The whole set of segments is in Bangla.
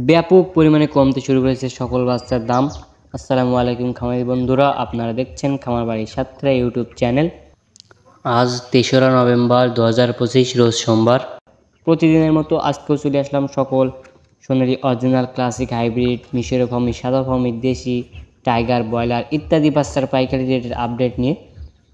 ব্যাপক পরিমাণে কমতে শুরু করেছে সকল বাচ্চার দাম। আসসালামু আলাইকুম খামারি বন্ধুরা, আপনারা দেখছেন খামার বাড়ি সাতক্ষীরা ইউটিউব চ্যানেল। আজ ৩রা নভেম্বর ২০২৫ রোজ সোমবার। প্রতিদিনের মতো আজকেও চলে আসলাম সকল সোনালী অরিজিনাল, ক্লাসিক, হাইব্রিড, মিশরীয় ফার্মি, সাদা ফার্মি, দেশি, টাইগার, ব্রয়লার ইত্যাদি বাচ্চার পাইকারি রেটের আপডেট নিয়ে।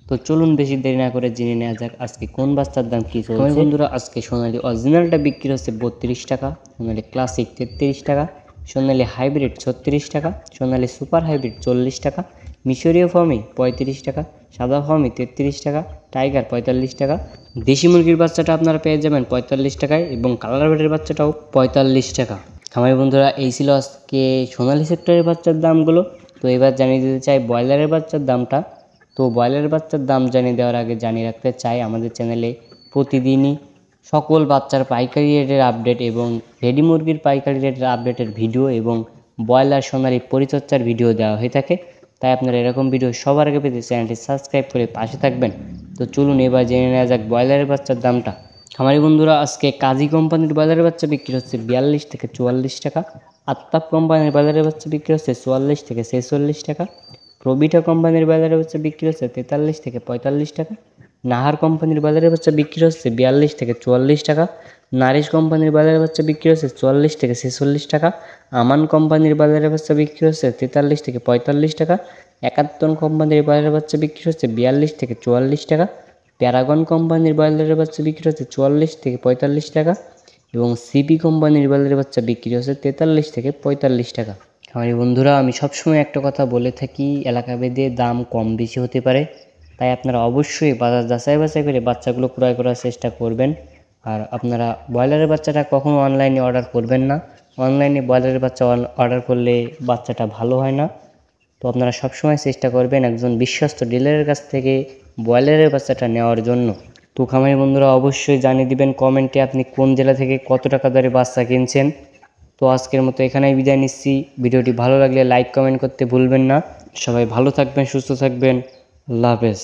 তো চলুন বেশি দেরি না করে জেনে নেওয়া যাক আজকে কোন বাচ্চার দাম কী চলছে। বন্ধুরা, আজকে সোনালী অরিজিনালটা বিক্রি হচ্ছে ৩২ টাকা, সোনালী ক্লাসিক 33 টাকা, সোনালী হাইব্রিড 36 টাকা, সোনালী সুপার হাইব্রিড 40 টাকা, মিশরীয় ফার্মি 35 টাকা, সাদা ফার্মি 33 টাকা, টাইগার 45 টাকা। দেশি মুরগির বাচ্চাটা আপনারা পেয়ে যাবেন 45 টাকায় এবং কালার বেডের বাচ্চাটাও 45 টাকা। খামারি বন্ধুরা, এই ছিল আজকে সোনালী সেক্টরের বাচ্চার দামগুলো। তো এবার জানিয়ে দিতে চাই ব্রয়লারের বাচ্চার দামটা। তো ব্রয়লারের বাচ্চার দাম জানিয়ে দেওয়ার আগে জানিয়ে রাখতে চাই, আমাদের চ্যানেলে প্রতিদিনই সকল বাচ্চার পাইকারি রেটের আপডেট এবং রেডি মুরগির পাইকারি রেটের আপডেটের ভিডিও এবং ব্রয়লার সোনালী পরিচর্যার ভিডিও দেওয়া হয়ে থাকে। তাই আপনারা এরকম ভিডিও সবার আগে পেতে চ্যানেলটি সাবস্ক্রাইব করে পাশে থাকবেন। তো চলুন এবার জেনে নেওয়া যাক ব্রয়লারের বাচ্চার দামটা। খামারি বন্ধুরা, আজকে কাজী কোম্পানির ব্রয়লারের বাচ্চা বিক্রি হচ্ছে 42 থেকে 44 টাকা, আত্তাপ কোম্পানির ব্রয়লারের বাচ্চা বিক্রি হচ্ছে 44 থেকে 46 টাকা, প্রবিটা কোম্পানির ব্রয়লারের বাচ্চা বিক্রি হচ্ছে 43 থেকে 45 টাকা, নাহার কোম্পানির ব্রয়লারের বাচ্চা বিক্রি হচ্ছে 42 থেকে 44 টাকা, নারিশ কোম্পানির ব্রয়লারের বাচ্চা বিক্রি হচ্ছে 44 থেকে 46 টাকা, আমান কোম্পানির ব্রয়লারের বাচ্চা বিক্রি হচ্ছে 43 থেকে 45 টাকা, একাত্তর কোম্পানির ব্রয়লারের বাচ্চা বিক্রি হচ্ছে 42 থেকে 44 টাকা, প্যারাগন কোম্পানির ব্রয়লারের বাচ্চা বিক্রি হচ্ছে 44 থেকে 45 টাকা এবং সিপি কোম্পানির ব্রয়লারের বাচ্চা বিক্রি হচ্ছে 43 থেকে 45 টাকা। খামারি বন্ধুরা, আমি সবসময় একটা কথা বলে থাকি, এলাকা ভেদে দাম কম বেশি হতে পারে, তাই আপনারা অবশ্যই বাজার যাচাই বাছাই করে বাচ্চাগুলো ক্রয় করার চেষ্টা করবেন। আর আপনারা ব্রয়লারের বাচ্চাটা কখনো অনলাইনে অর্ডার করবেন না। অনলাইনে ব্রয়লারের বাচ্চা অর্ডার করলে বাচ্চাটা ভালো হয় না। তো আপনারা সবসময় চেষ্টা করবেন একজন বিশ্বস্ত ডিলারের কাছ থেকে ব্রয়লারের বাচ্চাটা নেওয়ার জন্য। তো খামারি বন্ধুরা, অবশ্যই জানিয়ে দিবেন কমেন্টে আপনি কোন জেলা থেকে কত টাকা দরে বাচ্চা কিনছেন। তো আজকের মতো এখানেই বিদায় নিচ্ছি। ভিডিওটি ভালো লাগলে লাইক কমেন্ট করতে ভুলবেন না। সবাই ভালো থাকবেন, সুস্থ থাকবেন। আল্লাহ হাফেজ।